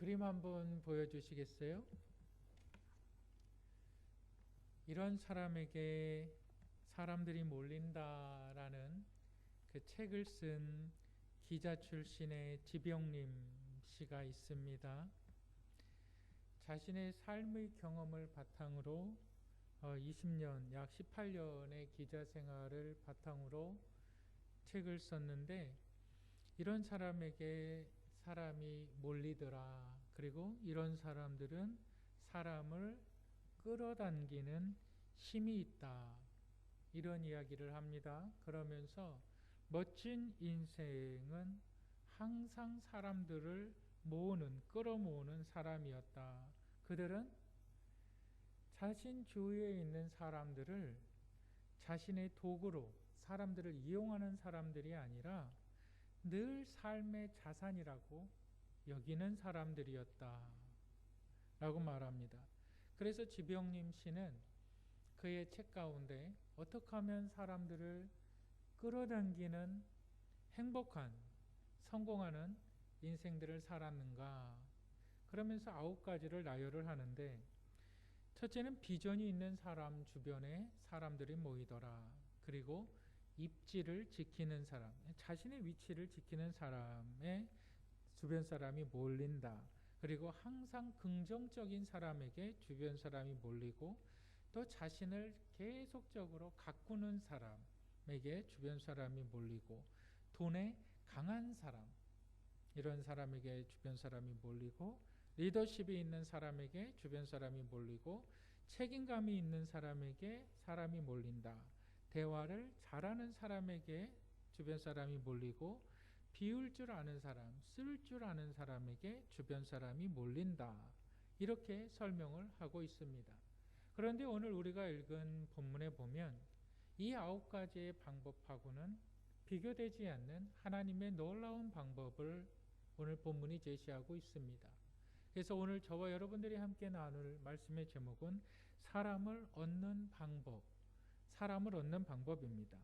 그림 한번 보여주시겠어요? 이런 사람에게 사람들이 몰린다라는 그 책을 쓴 기자 출신의 지병림 씨가 있습니다. 자신의 삶의 경험을 바탕으로 20년, 약 18년의 기자 생활을 바탕으로 책을 썼는데, 이런 사람에게 사람이 몰리더라. 그리고 이런 사람들은 사람을 끌어당기는 힘이 있다. 이런 이야기를 합니다. 그러면서 멋진 인생은 항상 사람들을 끌어모으는 사람이었다. 그들은 자신 주위에 있는 사람들을 자신의 도구로 사람들을 이용하는 사람들이 아니라 늘 삶의 자산이라고 여기는 사람들이었다 라고 말합니다. 그래서 지병림 씨는 그의 책 가운데 어떻게 하면 사람들을 끌어당기는 행복한, 성공하는 인생들을 살았는가, 그러면서 9가지를 나열을 하는데, 첫째는 비전이 있는 사람 주변에 사람들이 모이더라. 그리고 입지를 지키는 사람, 자신의 위치를 지키는 사람의 주변 사람이 몰린다. 그리고 항상 긍정적인 사람에게 주변 사람이 몰리고, 또 자신을 계속적으로 가꾸는 사람에게 주변 사람이 몰리고, 돈에 강한 사람, 이런 사람에게 주변 사람이 몰리고, 리더십이 있는 사람에게 주변 사람이 몰리고, 책임감이 있는 사람에게 사람이 몰린다. 대화를 잘하는 사람에게 주변 사람이 몰리고, 비울 줄 아는 사람, 쓸 줄 아는 사람에게 주변 사람이 몰린다. 이렇게 설명을 하고 있습니다. 그런데 오늘 우리가 읽은 본문에 보면 이 9가지의 방법하고는 비교되지 않는 하나님의 놀라운 방법을 오늘 본문이 제시하고 있습니다. 그래서 오늘 저와 여러분들이 함께 나눌 말씀의 제목은 사람을 얻는 방법입니다.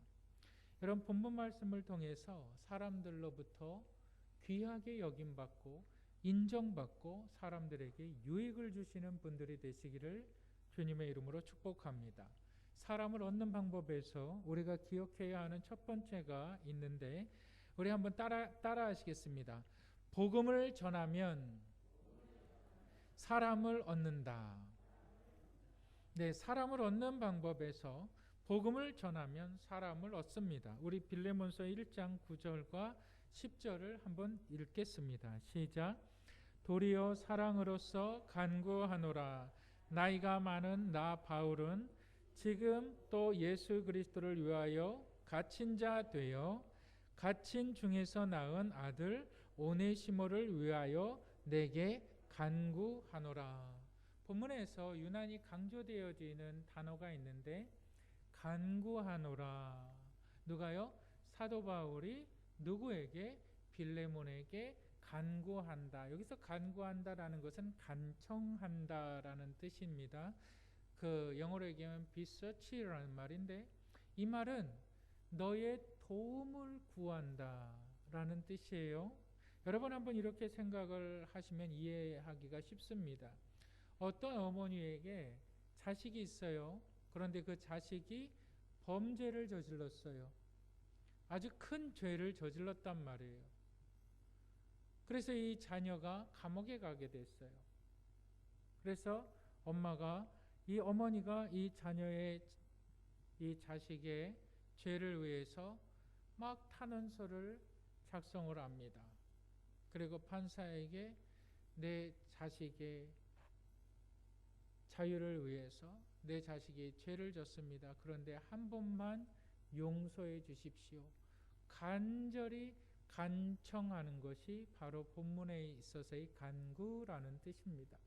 여러분, 본문 말씀을 통해서 사람들로부터 귀하게 여김받고 인정받고 사람들에게 유익을 주시는 분들이 되시기를 주님의 이름으로 축복합니다. 사람을 얻는 방법에서 우리가 기억해야 하는 첫 번째가 있는데, 우리 한번 따라 하시겠습니다. 복음을 전하면 사람을 얻는다. 네, 사람을 얻는 방법에서 복음을 전하면 사람을 얻습니다. 우리 빌레몬서 1장 9절과 10절을 한번 읽겠습니다. 시작. 도리어 사랑으로서 간구하노라. 나이가 많은 나 바울은 지금 또 예수 그리스도를 위하여 갇힌 자 되어 갇힌 중에서 낳은 아들 오네시모를 위하여 내게 간구하노라. 본문에서 유난히 강조되어지는 단어가 있는데, 간구하노라. 누가요? 사도 바울이 누구에게? 빌레몬에게 간구한다. 여기서 간구한다라는 것은 간청한다라는 뜻입니다. 그 영어로 얘기하면 beseech라는 말인데, 이 말은 너의 도움을 구한다라는 뜻이에요. 여러분 한번 이렇게 생각을 하시면 이해하기가 쉽습니다. 어떤 어머니에게 자식이 있어요. 그런데 그 자식이 범죄를 저질렀어요. 아주 큰 죄를 저질렀단 말이에요. 그래서 이 자녀가 감옥에 가게 됐어요. 그래서 어머니가 이 자식의 죄를 위해서 막 탄원서를 작성을 합니다. 그리고 판사에게 내 자식의 자유를 위해서 내 자식이 죄를 졌습니다. 그런데 한 번만 용서해 주십시오. 간절히 간청하는 것이 바로 본문에 있어서의 간구라는 뜻입니다.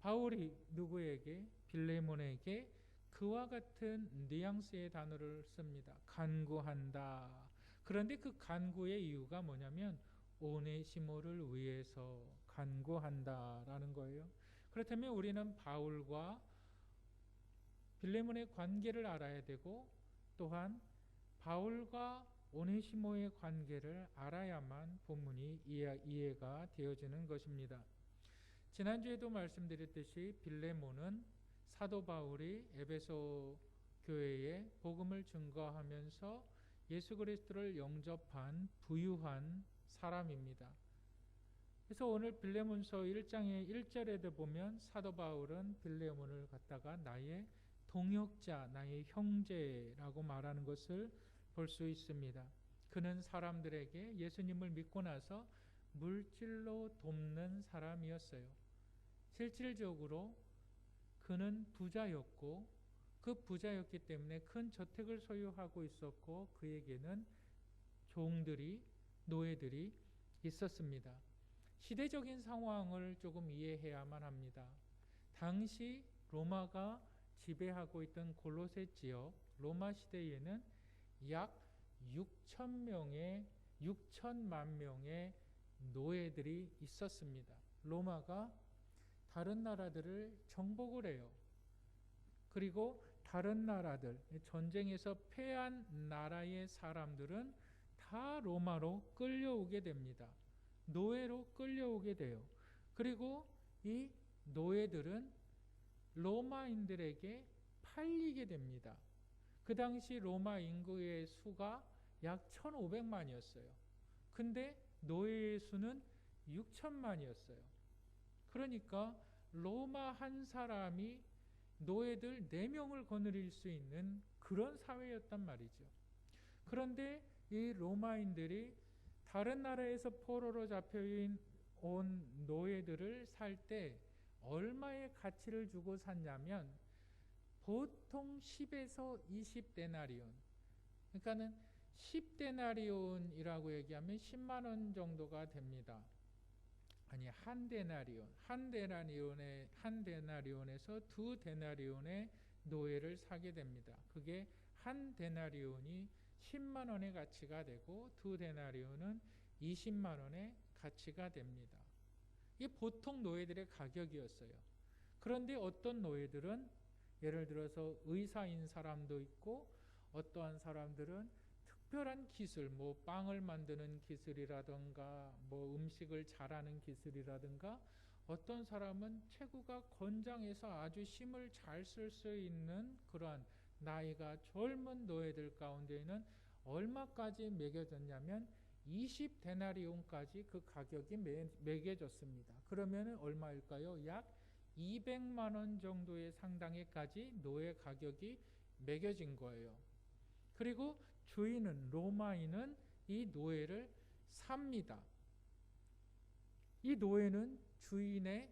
바울이 누구에게? 빌레몬에게 그와 같은 뉘앙스의 단어를 씁니다. 간구한다. 그런데 그 간구의 이유가 뭐냐면 오네시모를 위해서 간구한다라는 거예요. 그렇다면 우리는 바울과 빌레몬의 관계를 알아야 되고, 또한 바울과 오네시모의 관계를 알아야만 본문이 이해가 되어지는 것입니다. 지난주에도 말씀드렸듯이 빌레몬은 사도 바울이 에베소 교회에 복음을 증거하면서 예수 그리스도를 영접한 부유한 사람입니다. 그래서 오늘 빌레몬서 1장의 1절에도 보면 사도 바울은 빌레몬을 갖다가 나의 동역자, 나의 형제라고 말하는 것을 볼 수 있습니다. 그는 사람들에게 예수님을 믿고 나서 물질로 돕는 사람이었어요. 실질적으로 그는 부자였고 그 부자였기 때문에 큰 저택을 소유하고 있었고 그에게는 종들이, 노예들이 있었습니다. 시대적인 상황을 조금 이해해야만 합니다. 당시 로마가 지배하고 있던 골로새 지역, 로마 시대에는 약 6천만 명의 노예들이 있었습니다. 로마가 다른 나라들을 정복을 해요. 그리고 다른 나라들, 전쟁에서 패한 나라의 사람들은 다 로마로 끌려오게 됩니다. 노예로 끌려오게 돼요. 그리고 이 노예들은 로마인들에게 팔리게 됩니다. 그 당시 로마 인구의 수가 약 1,500만이었어요. 근데 노예의 수는 6천만이었어요. 그러니까 로마 한 사람이 노예들 4명을 거느릴 수 있는 그런 사회였단 말이죠. 그런데 이 로마인들이 다른 나라에서 포로로 잡혀온 노예들을 살 때 얼마의 가치를 주고 샀냐면 보통 10에서 20데나리온, 그러니까는 10데나리온이라고 얘기하면 10만 원 정도가 됩니다. 아니, 한 데나리온에서 2데나리온의 노예를 사게 됩니다. 그게 한 데나리온이 10만 원의 가치가 되고 2데나리온은 20만 원의 가치가 됩니다. 이게 보통 노예들의 가격이었어요. 그런데 어떤 노예들은 예를 들어서 의사인 사람도 있고 어떠한 사람들은 특별한 기술, 뭐 빵을 만드는 기술이라든가 뭐 음식을 잘하는 기술이라든가 어떤 사람은 체구가 건장해서 아주 힘을 잘 쓸 수 있는 그러한 나이가 젊은 노예들 가운데에는 얼마까지 매겨졌냐면 20데나리온까지 그 가격이 매겨졌습니다. 그러면 얼마일까요? 약 200만 원 정도의 상당에까지 노예 가격이 매겨진 거예요. 그리고 주인은, 로마인은 이 노예를 삽니다. 이 노예는 주인의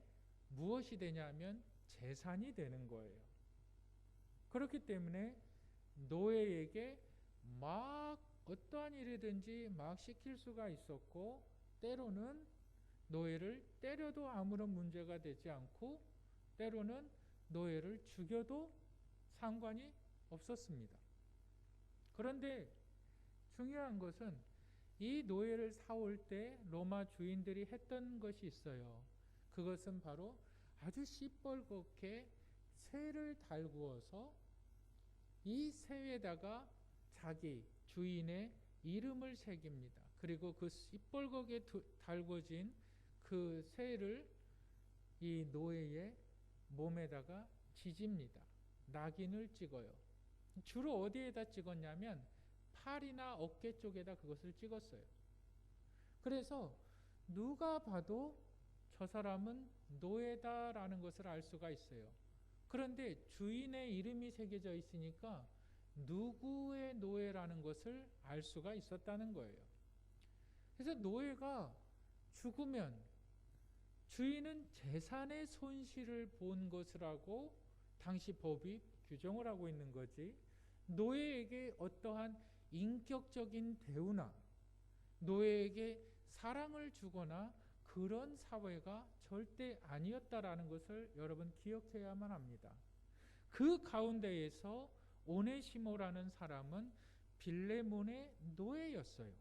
무엇이 되냐면 재산이 되는 거예요. 그렇기 때문에 노예에게 막 어떠한 일이든지 막 시킬 수가 있었고 때로는 노예를 때려도 아무런 문제가 되지 않고 때로는 노예를 죽여도 상관이 없었습니다. 그런데 중요한 것은 이 노예를 사올 때 로마 주인들이 했던 것이 있어요. 그것은 바로 아주 시뻘겋게 쇠를 달구어서 이 쇠에다가 자기 주인의 이름을 새깁니다. 그리고 그 시뻘겋게 달궈진 그 쇠를 이 노예의 몸에다가 지집니다. 낙인을 찍어요. 주로 어디에다 찍었냐면 팔이나 어깨 쪽에다 그것을 찍었어요. 그래서 누가 봐도 저 사람은 노예다라는 것을 알 수가 있어요. 그런데 주인의 이름이 새겨져 있으니까 누구의 노예라는 것을 알 수가 있었다는 거예요. 그래서 노예가 죽으면 주인은 재산의 손실을 본 것이라고 당시 법이 규정을 하고 있는 거지, 노예에게 어떠한 인격적인 대우나 노예에게 사랑을 주거나 그런 사회가 절대 아니었다라는 것을 여러분 기억해야만 합니다. 그 가운데에서 오네시모라는 사람은 빌레몬의 노예였어요.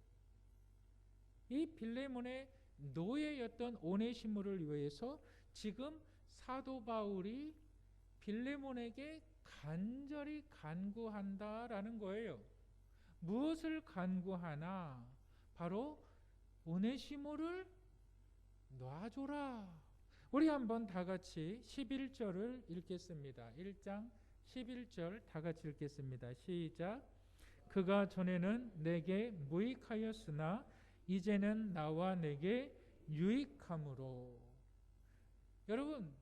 이 빌레몬의 노예였던 오네시모를 위해서 지금 사도 바울이 빌레몬에게 간절히 간구한다라는 거예요. 무엇을 간구하나? 바로 오네시모를 놔줘라. 우리 한번 다 같이 11절을 읽겠습니다. 1장 11절 다 같이 읽겠습니다. 시작. 그가 전에는 내게 무익하였으나 이제는 나와 내게 유익함으로. 여러분,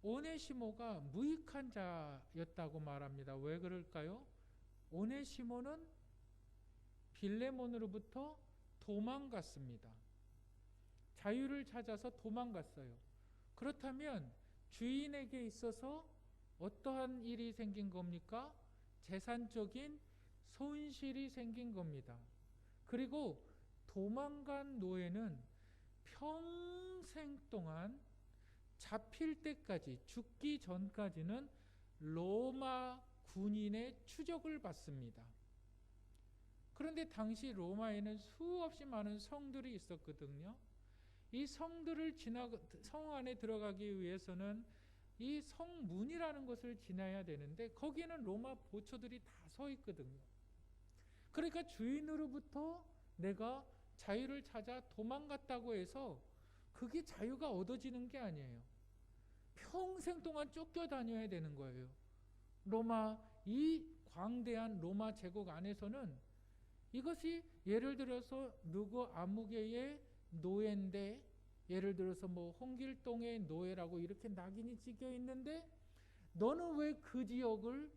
오네시모가 무익한 자였다고 말합니다. 왜 그럴까요? 오네시모는 빌레몬으로부터 도망갔습니다. 자유를 찾아서 도망갔어요. 그렇다면 주인에게 있어서 어떠한 일이 생긴 겁니까? 재산적인 손실이 생긴 겁니다. 그리고 도망간 노예는 평생 동안 잡힐 때까지, 죽기 전까지는 로마 군인의 추적을 받습니다. 그런데 당시 로마에는 수없이 많은 성들이 있었거든요. 이 성들을 성 안에 들어가기 위해서는 이 성문이라는 것을 지나야 되는데 거기에는 로마 보초들이 다 서 있거든요. 그러니까 주인으로부터 내가 자유를 찾아 도망갔다고 해서 그게 자유가 얻어지는 게 아니에요. 평생 동안 쫓겨다녀야 되는 거예요. 이 광대한 로마 제국 안에서는 이것이 예를 들어서 누구 아무개의 노예인데, 예를 들어서 뭐 홍길동의 노예라고 이렇게 낙인이 찍혀 있는데 너는 왜 그 지역을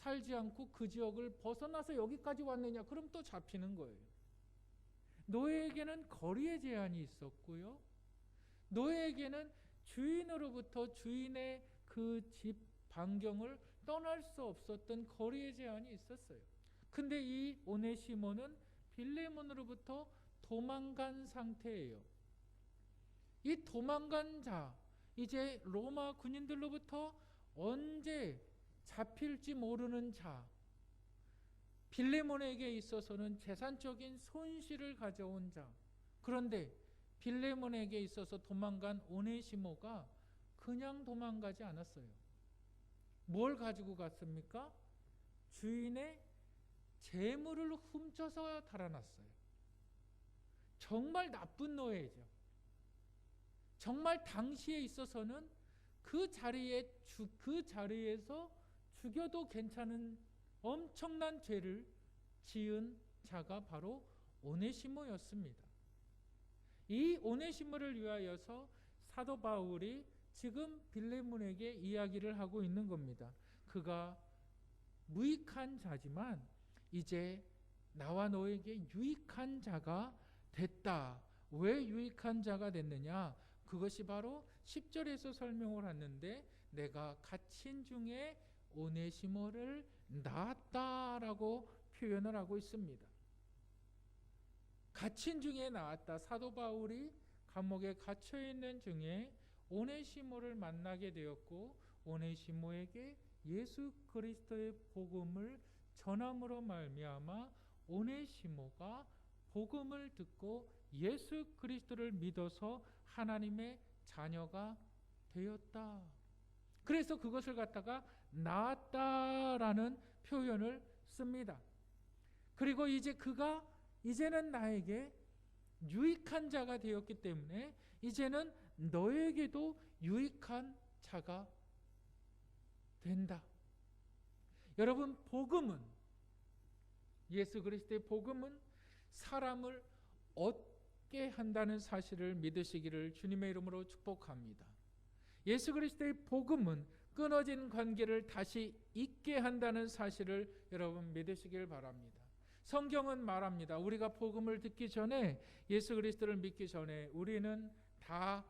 살지 않고 그 지역을 벗어나서 여기까지 왔느냐? 그럼 또 잡히는 거예요. 노예에게는 거리의 제한이 있었고요. 노예에게는 주인으로부터 주인의 그 집 반경을 떠날 수 없었던 거리의 제한이 있었어요. 근데 이 오네시모는 빌레몬으로부터 도망간 상태예요. 이 도망간 자, 이제 로마 군인들로부터 언제 잡힐지 모르는 자, 빌레몬에게 있어서는 재산적인 손실을 가져온 자. 그런데 빌레몬에게 있어서 도망간 오네시모가 그냥 도망가지 않았어요. 뭘 가지고 갔습니까? 주인의 재물을 훔쳐서 달아났어요. 정말 나쁜 노예죠. 정말 당시에 있어서는 그 자리에서 죽여도 괜찮은 엄청난 죄를 지은 자가 바로 오네시모였습니다. 이 오네시모를 위하여서 사도 바울이 지금 빌레몬에게 이야기를 하고 있는 겁니다. 그가 무익한 자지만 이제 나와 너에게 유익한 자가 됐다. 왜 유익한 자가 됐느냐? 그것이 바로 10절에서 설명을 하는데 내가 갇힌 중에 오네시모를 낳았다라고 표현을 하고 있습니다. 갇힌 중에 낳았다. 사도 바울이 감옥에 갇혀 있는 중에 오네시모를 만나게 되었고 오네시모에게 예수 그리스도의 복음을 전함으로 말미암아 오네시모가 복음을 듣고 예수 그리스도를 믿어서 하나님의 자녀가 되었다. 그래서 그것을 갖다가 낳았다라는 표현을 씁니다. 그리고 이제 그가 이제는 나에게 유익한 자가 되었기 때문에 이제는 너에게도 유익한 자가 된다. 여러분, 복음은, 예수 그리스도의 복음은 사람을 얻게 한다는 사실을 믿으시기를 주님의 이름으로 축복합니다. 예수 그리스도의 복음은 끊어진 관계를 다시 잇게 한다는 사실을 여러분 믿으시길 바랍니다. 성경은 말합니다. 우리가 복음을 듣기 전에, 예수 그리스도를 믿기 전에 우리는 다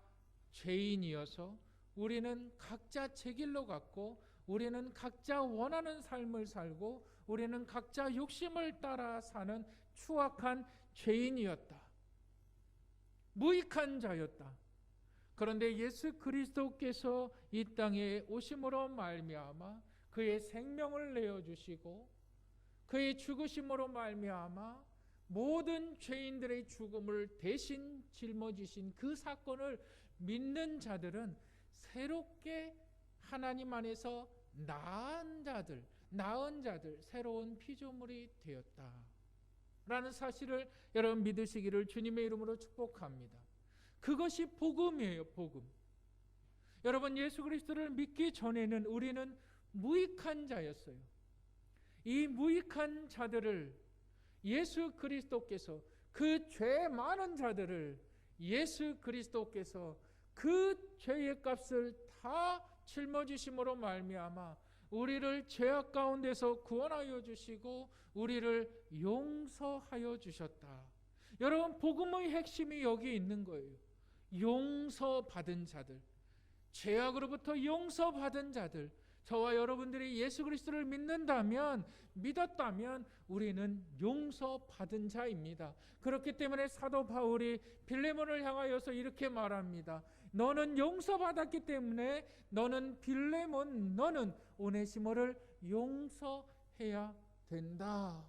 죄인이어서 우리는 각자 제 길로 갔고 우리는 각자 원하는 삶을 살고 우리는 각자 욕심을 따라 사는 추악한 죄인이었다. 무익한 자였다. 그런데 예수 그리스도께서 이 땅에 오심으로 말미암아 그의 생명을 내어주시고 그의 죽으심으로 말미암아 모든 죄인들의 죽음을 대신 짊어지신 그 사건을 믿는 자들은 새롭게 하나님 안에서 나은 자들, 나은 자들, 새로운 피조물이 되었다 라는 사실을 여러분 믿으시기를 주님의 이름으로 축복합니다. 그것이 복음이에요. 복음. 여러분, 예수 그리스도를 믿기 전에는 우리는 무익한 자였어요. 이 무익한 자들을 예수 그리스도께서, 그 죄 많은 자들을 예수 그리스도께서 그 죄의 값을 다 짊어지심으로 말미암아 우리를 죄악 가운데서 구원하여 주시고 우리를 용서하여 주셨다. 여러분, 복음의 핵심이 여기 있는 거예요. 용서받은 자들, 죄악으로부터 용서받은 자들, 저와 여러분들이 예수 그리스도를 믿었다면 우리는 용서받은 자입니다. 그렇기 때문에 사도 바울이 빌레몬을 향하여서 이렇게 말합니다. 너는 용서받았기 때문에 너는 빌레몬, 너는 오네시모를 용서해야 된다.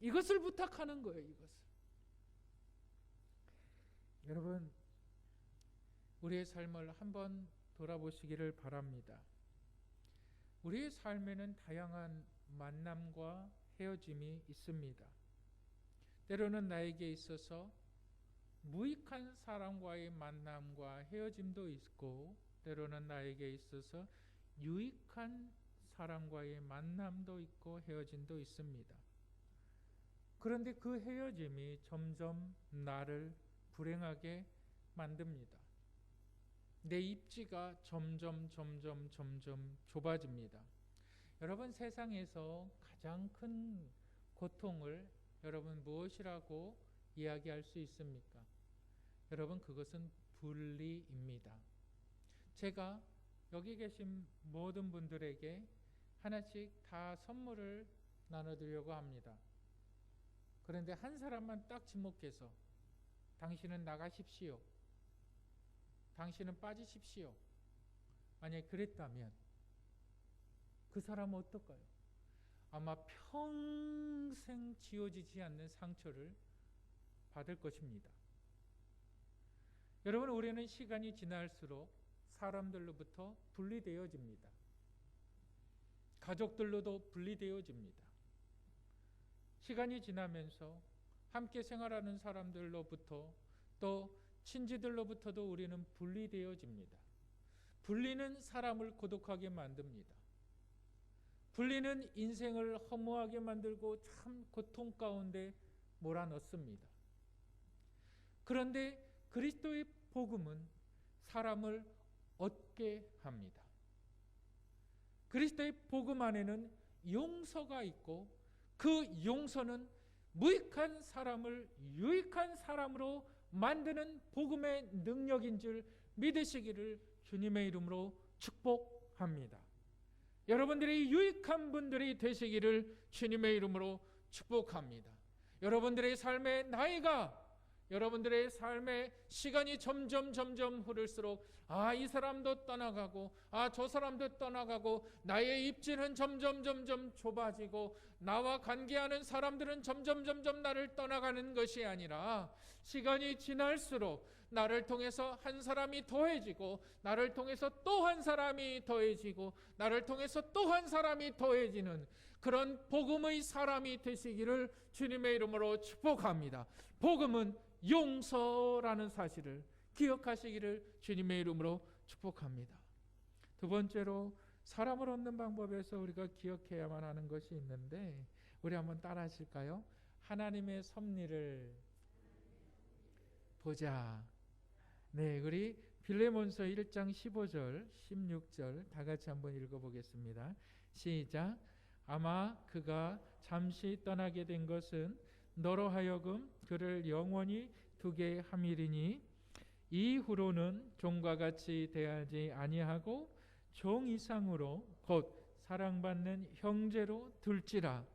이것을 부탁하는 거예요. 이것을. 여러분, 우리의 삶을 한번 돌아보시기를 바랍니다. 우리의 삶에는 다양한 만남과 헤어짐이 있습니다. 때로는 나에게 있어서 무익한 사람과의 만남과 헤어짐도 있고, 때로는 나에게 있어서 유익한 사람과의 만남도 있고 헤어짐도 있습니다. 그런데 그 헤어짐이 점점 나를 불행하게 만듭니다. 내 입지가 점점 좁아집니다. 여러분, 세상에서 가장 큰 고통을 여러분 무엇이라고 이야기할 수 있습니까? 여러분, 그것은 분리입니다. 제가 여기 계신 모든 분들에게 하나씩 다 선물을 나눠드리려고 합니다. 그런데 한 사람만 딱 지목해서 당신은 나가십시오, 당신은 빠지십시오, 만약에 그랬다면 그 사람은 어떨까요? 아마 평생 지워지지 않는 상처를 받을 것입니다. 여러분, 우리는 시간이 지날수록 사람들로부터 분리되어집니다. 가족들로도 분리되어집니다. 시간이 지나면서 함께 생활하는 사람들로부터, 또 친지들로부터도 우리는 분리되어집니다. 분리는 사람을 고독하게 만듭니다. 분리는 인생을 허무하게 만들고 참 고통 가운데 몰아넣습니다. 그런데 그리스도의 복음은 사람을 얻게 합니다. 그리스도의 복음 안에는 용서가 있고, 그 용서는 무익한 사람을 유익한 사람으로 만드는 복음의 능력인 줄 믿으시기를 주님의 이름으로 축복합니다. 여러분들이 유익한 분들이 되시기를 주님의 이름으로 축복합니다. 여러분들의 삶의 나이가, 여러분들의 삶의 시간이 점점 흐를수록 이 사람도 떠나가고 저 사람도 떠나가고 나의 입지는 점점 좁아지고 나와 관계하는 사람들은 점점 나를 떠나가는 것이 아니라, 시간이 지날수록 나를 통해서 한 사람이 더해지고, 나를 통해서 또 한 사람이 더해지고, 나를 통해서 또 한 사람이 더해지는 그런 복음의 사람이 되시기를 주님의 이름으로 축복합니다. 복음은 용서라는 사실을 기억하시기를 주님의 이름으로 축복합니다. 두 번째로, 사람을 얻는 방법에서 우리가 기억해야만 하는 것이 있는데, 우리 한번 따라 하실까요? 하나님의 섭리를 보자. 네, 우리 빌레몬서 1장 15절 16절 다 같이 한번 읽어보겠습니다. 시작. 아마 그가 잠시 떠나게 된 것은 너로 하여금 그를 영원히 두게 함이리니, 이후로는 종과 같이 대하지 아니하고 종 이상으로 곧 사랑받는 형제로 둘지라.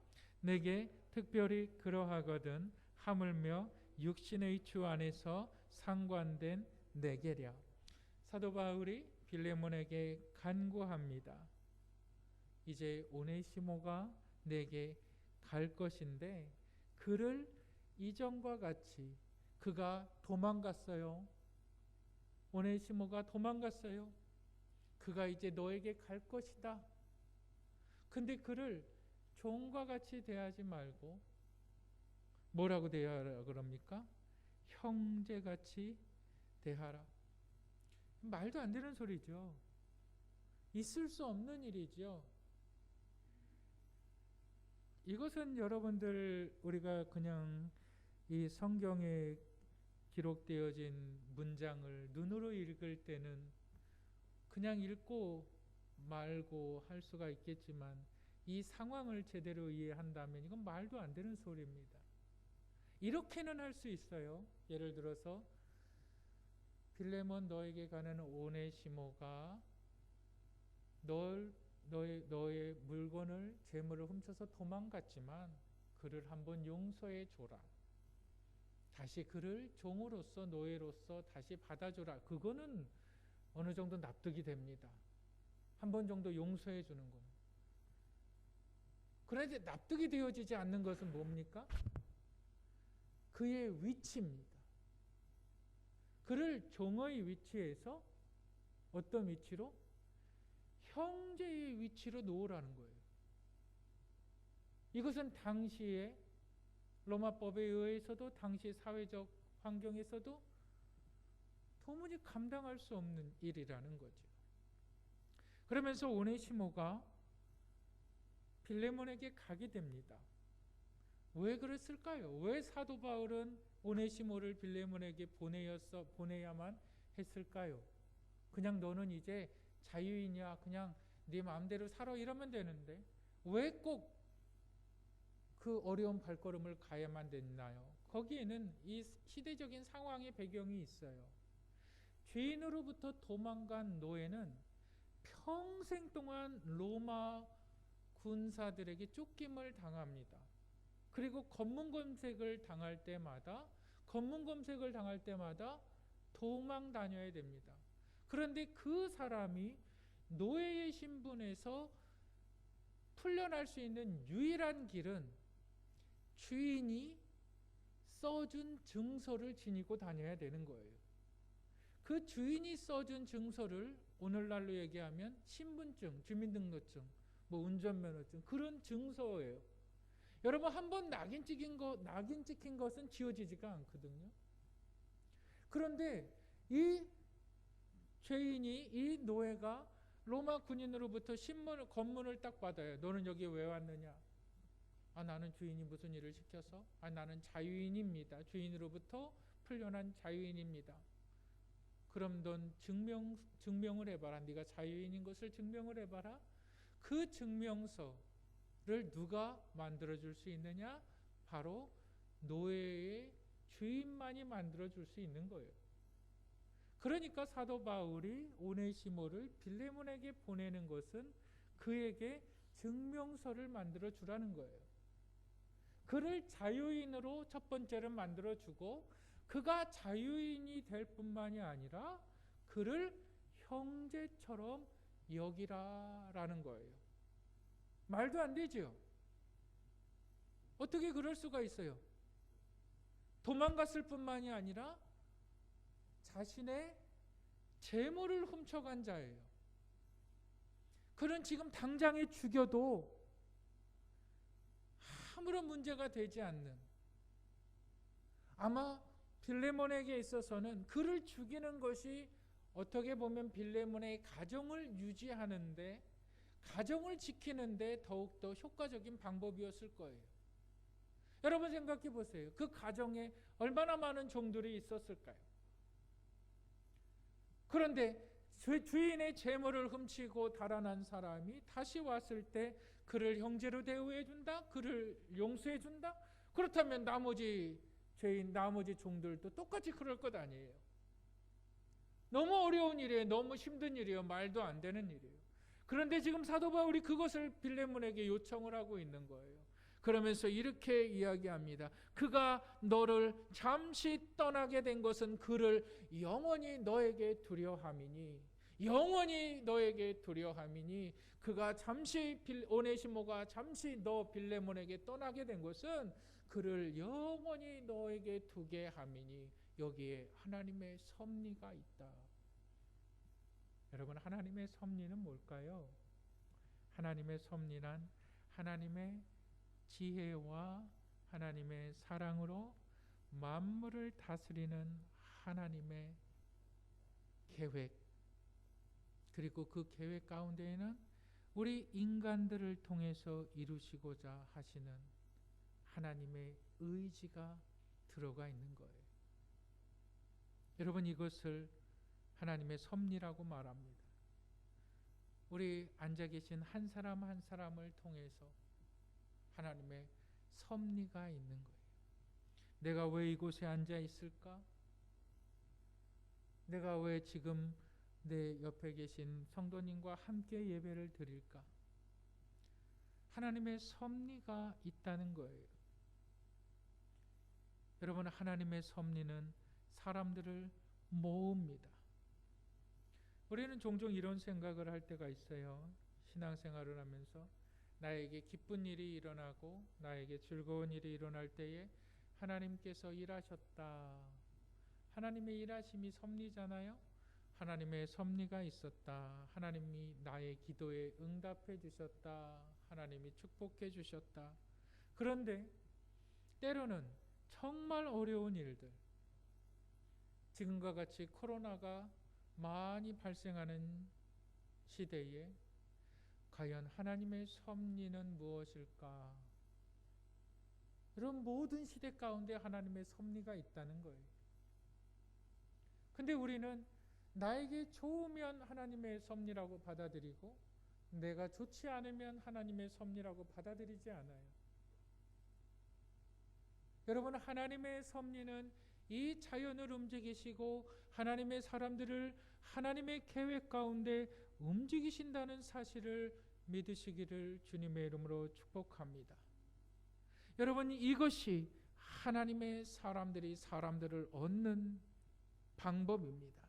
내게 특별히 그러하거든 하물며 육신의 주 안에서 상관된 내게랴. 사도 바울이 빌레몬에게 간구합니다. 이제 오네시모가 내게 갈 것인데 그를 이전과 같이, 그가 도망갔어요. 오네시모가 도망갔어요. 그가 이제 너에게 갈 것이다. 근데 그를 종과 같이 대하지 말고 뭐라고 대하라 그럽니까? 형제같이 대하라. 말도 안 되는 소리죠. 있을 수 없는 일이죠. 이것은 여러분들 우리가 그냥 이 성경에 기록되어진 문장을 눈으로 읽을 때는 그냥 읽고 말고 할 수가 있겠지만 이 상황을 제대로 이해한다면 이건 말도 안 되는 소리입니다. 이렇게는 할 수 있어요. 예를 들어서 빌레몬 너에게 가는 오네시모가 너의 물건을 재물을 훔쳐서 도망갔지만 그를 한번 용서해 줘라. 다시 그를 종으로서 노예로서 다시 받아줘라. 그거는 어느 정도 납득이 됩니다. 한 번 정도 용서해 주는 거는. 그런데 납득이 되어지지 않는 것은 뭡니까? 그의 위치입니다. 그를 종의 위치에서 어떤 위치로? 형제의 위치로 놓으라는 거예요. 이것은 당시에 로마법에 의해서도 당시 사회적 환경에서도 도무지 감당할 수 없는 일이라는 거죠. 그러면서 오네시모가 빌레몬에게 가게 됩니다. 왜 그랬을까요? 왜 사도 바울은 오네시모를 빌레몬에게 보내야만 했을까요? 그냥 너는 이제 자유인이야. 그냥 네 마음대로 살아 이러면 되는데 왜 꼭 그 어려운 발걸음을 가야만 됐나요? 거기에는 이 시대적인 상황의 배경이 있어요. 죄인으로부터 도망간 노예는 평생 동안 로마 군사들에게 쫓김을 당합니다. 그리고 검문 검색을 당할 때마다 도망 다녀야 됩니다. 그런데 그 사람이 노예의 신분에서 풀려날 수 있는 유일한 길은 주인이 써준 증서를 지니고 다녀야 되는 거예요. 그 주인이 써준 증서를 오늘날로 얘기하면 신분증, 주민등록증, 운전면허증 그런 증서예요. 여러분 한번 낙인 찍힌 것은 지워지지가 않거든요. 그런데 이 죄인이 이 노예가 로마 군인으로부터 검문을 딱 받아요. 너는 여기 왜 왔느냐? 나는 주인이 무슨 일을 시켜서? 나는 자유인입니다. 주인으로부터 풀려난 자유인입니다. 그럼 넌 증명을 해봐라. 네가 자유인인 것을 증명을 해봐라. 그 증명서를 누가 만들어줄 수 있느냐? 바로 노예의 주인만이 만들어줄 수 있는 거예요. 그러니까 사도 바울이 오네시모를 빌레몬에게 보내는 것은 그에게 증명서를 만들어 주라는 거예요. 그를 자유인으로 첫 번째로 만들어 주고 그가 자유인이 될 뿐만이 아니라 그를 형제처럼 여기라라는 거예요. 말도 안 되죠. 어떻게 그럴 수가 있어요? 도망갔을 뿐만이 아니라 자신의 재물을 훔쳐간 자예요. 그는 지금 당장에 죽여도 아무런 문제가 되지 않는, 아마 빌레몬에게 있어서는 그를 죽이는 것이 어떻게 보면 빌레몬의 가정을 유지하는데, 가정을 지키는데 더욱더 효과적인 방법이었을 거예요. 여러분 생각해 보세요. 그 가정에 얼마나 많은 종들이 있었을까요? 그런데 주인의 재물을 훔치고 달아난 사람이 다시 왔을 때 그를 형제로 대우해준다? 그를 용서해준다? 그렇다면 나머지 죄인, 나머지 종들도 똑같이 그럴 것 아니에요. 너무 어려운 일이에요. 너무 힘든 일이에요. 말도 안 되는 일이에요. 그런데 지금 사도 바울이 그것을 빌레몬에게 요청을 하고 있는 거예요. 그러면서 이렇게 이야기합니다. 그가 너를 잠시 떠나게 된 것은 그를 영원히 너에게 두려함이니, 영원히 너에게 두려함이니, 그가 잠시 오네시모가 잠시 너 빌레몬에게 떠나게 된 것은 그를 영원히 너에게 두게 함이니, 여기에 하나님의 섭리가 있다. 여러분, 하나님의 섭리는 뭘까요? 하나님의 섭리란 하나님의 지혜와 하나님의 사랑으로 만물을 다스리는 하나님의 계획, 그리고 그 계획 가운데에는 우리 인간들을 통해서 이루시고자 하시는 하나님의 의지가 들어가 있는 거예요. 여러분, 이것을 하나님의 섭리라고 말합니다. 우리 앉아 계신 한 사람 한 사람을 통해서 하나님의 섭리가 있는 거예요. 내가 왜 이곳에 앉아 있을까? 내가 왜 지금 내 옆에 계신 성도님과 함께 예배를 드릴까? 하나님의 섭리가 있다는 거예요. 여러분, 하나님의 섭리는 사람들을 모읍니다. 우리는 종종 이런 생각을 할 때가 있어요. 신앙생활을 하면서 나에게 기쁜 일이 일어나고 나에게 즐거운 일이 일어날 때에 하나님께서 일하셨다. 하나님의 일하심이 섭리잖아요. 하나님의 섭리가 있었다. 하나님이 나의 기도에 응답해 주셨다. 하나님이 축복해 주셨다. 그런데 때로는 정말 어려운 일들, 지금과 같이 코로나가 많이 발생하는 시대에 과연 하나님의 섭리는 무엇일까? 이런 모든 시대 가운데 하나님의 섭리가 있다는 거예요. 근데 우리는 나에게 좋으면 하나님의 섭리라고 받아들이고 내가 좋지 않으면 하나님의 섭리라고 받아들이지 않아요. 여러분, 하나님의 섭리는 이 자연을 움직이시고 하나님의 사람들을 하나님의 계획 가운데 움직이신다는 사실을 믿으시기를 주님의 이름으로 축복합니다. 여러분, 이것이 하나님의 사람들을 얻는 방법입니다.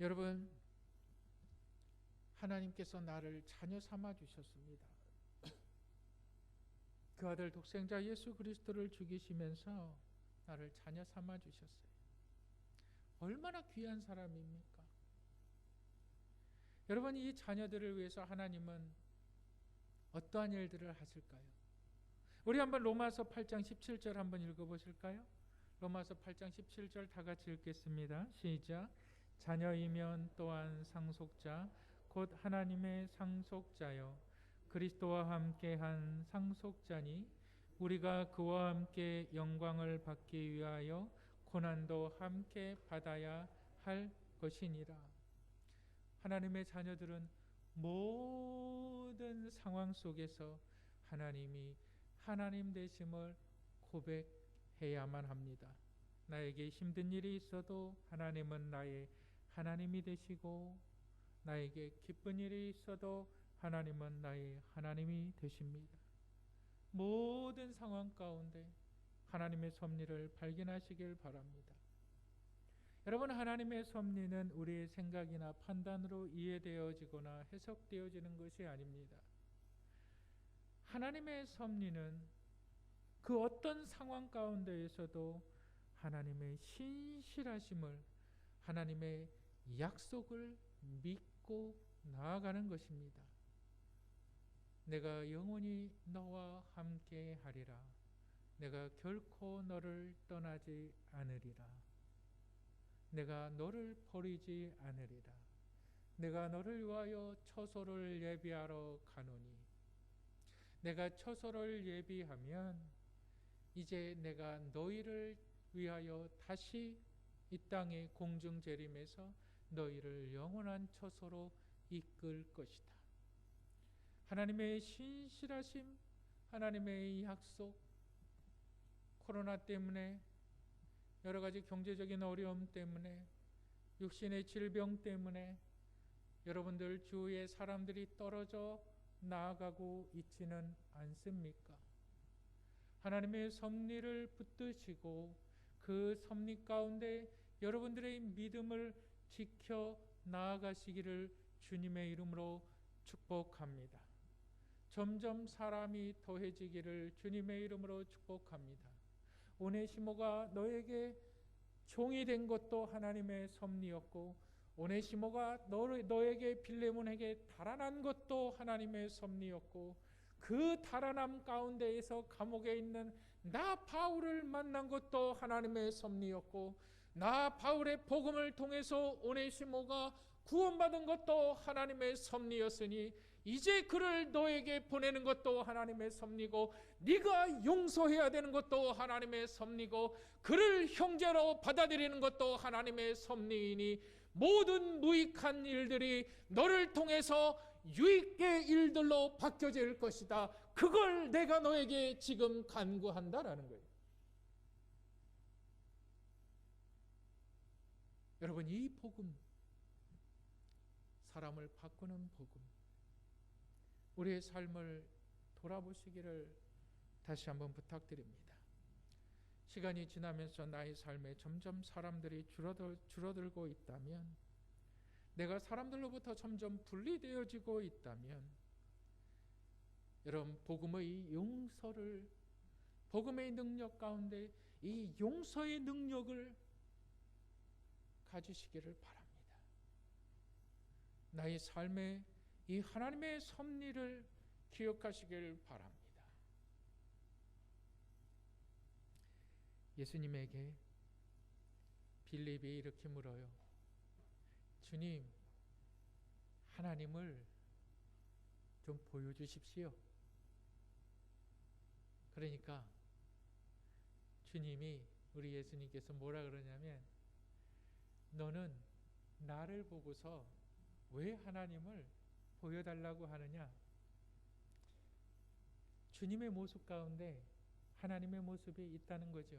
여러분, 하나님께서 나를 자녀 삼아 주셨습니다. 그 아들 독생자 예수 그리스도를 죽이시면서 나를 자녀 삼아 주셨어요. 얼마나 귀한 사람입니까? 여러분, 이 자녀들을 위해서 하나님은 어떠한 일들을 하실까요? 우리 한번 로마서 8장 17절 한번 읽어보실까요? 로마서 8장 17절 다 같이 읽겠습니다. 시작. 자녀이면 또한 상속자 곧 하나님의 상속자요 그리스도와 함께한 상속자니 우리가 그와 함께 영광을 받기 위하여 고난도 함께 받아야 할 것이니라. 하나님의 자녀들은 모든 상황 속에서 하나님이 하나님 되심을 고백해야만 합니다. 나에게 힘든 일이 있어도 하나님은 나의 하나님이 되시고 나에게 기쁜 일이 있어도 하나님은 나의 하나님이 되십니다. 모든 상황 가운데 하나님의 섭리를 발견하시길 바랍니다. 여러분, 하나님의 섭리는 우리의 생각이나 판단으로 이해되어지거나 해석되어지는 것이 아닙니다. 하나님의 섭리는 그 어떤 상황 가운데에서도 하나님의 신실하심을, 하나님의 약속을 믿고 나아가는 것입니다. 내가 영원히 너와 함께 하리라. 내가 결코 너를 떠나지 않으리라. 내가 너를 버리지 않으리라. 내가 너를 위하여 처소를 예비하러 가노니 내가 처소를 예비하면 이제 내가 너희를 위하여 다시 이 땅의 공중 재림에서 너희를 영원한 처소로 이끌 것이다. 하나님의 신실하심, 하나님의 약속, 코로나 때문에 여러 가지 경제적인 어려움 때문에 육신의 질병 때문에 여러분들 주위에 사람들이 떨어져 나아가고 있지는 않습니까? 하나님의 섭리를 붙드시고 그 섭리 가운데 여러분들의 믿음을 지켜 나아가시기를 주님의 이름으로 축복합니다. 점점 사람이 더해지기를 주님의 이름으로 축복합니다. 오네시모가 너에게 종이 된 것도 하나님의 섭리였고 오네시모가 너에게 빌레몬에게 달아난 것도 하나님의 섭리였고, 그 달아남 가운데에서 감옥에 있는 나 바울을 만난 것도 하나님의 섭리였고, 나 바울의 복음을 통해서 오네시모가 구원받은 것도 하나님의 섭리였으니 이제 그를 너에게 보내는 것도 하나님의 섭리고, 네가 용서해야 되는 것도 하나님의 섭리고, 그를 형제로 받아들이는 것도 하나님의 섭리이니 모든 무익한 일들이 너를 통해서 유익의 일들로 바뀌어질 것이다. 그걸 내가 너에게 지금 간구한다라는 거예요. 여러분, 이 복음, 사람을 바꾸는 복음, 우리의 삶을 돌아보시기를 다시 한번 부탁드립니다. 시간이 지나면서 나의 삶에 점점 사람들이 줄어들고 있다면, 내가 사람들로부터 점점 분리되어지고 있다면, 여러분, 복음의 용서를, 복음의 능력 가운데 이 용서의 능력을 가지시기를 바랍니다. 나의 삶에 이 하나님의 섭리를 기억하시길 바랍니다. 예수님에게 빌립이 이렇게 물어요. 주님, 하나님을 좀 보여주십시오. 그러니까 주님이, 우리 예수님께서 뭐라 그러냐면, 너는 나를 보고서 왜 하나님을 보여달라고 하느냐? 주님의 모습 가운데 하나님의 모습이 있다는 거죠.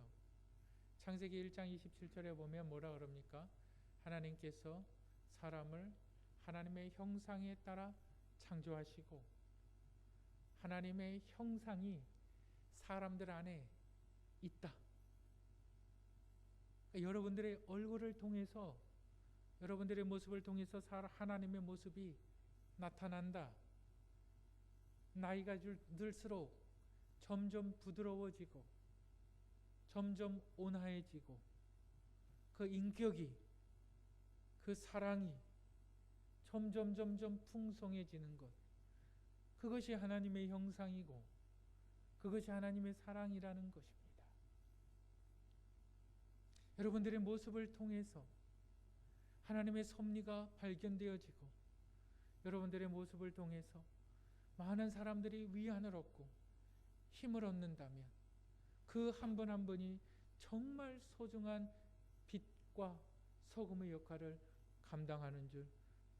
창세기 1장 27절에 보면 뭐라 그럽니까? 하나님께서 사람을 하나님의 형상에 따라 창조하시고, 하나님의 형상이 사람들 안에 있다. 그러니까 여러분들의 얼굴을 통해서, 여러분들의 모습을 통해서 하나님의 모습이 나타난다. 나이가 들수록 점점 부드러워지고 점점 온화해지고, 그 인격이, 그 사랑이 점점 풍성해지는 것, 그것이 하나님의 형상이고 그것이 하나님의 사랑이라는 것입니다. 여러분들의 모습을 통해서 하나님의 섭리가 발견되어지고, 여러분들의 모습을 통해서 많은 사람들이 위안을 얻고 힘을 얻는다면, 그 한 분 한 분이 정말 소중한 빛과 소금의 역할을 감당하는 줄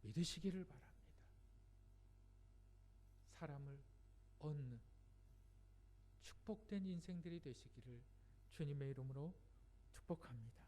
믿으시기를 바랍니다. 사람을 얻는 축복된 인생들이 되시기를 주님의 이름으로 축복합니다.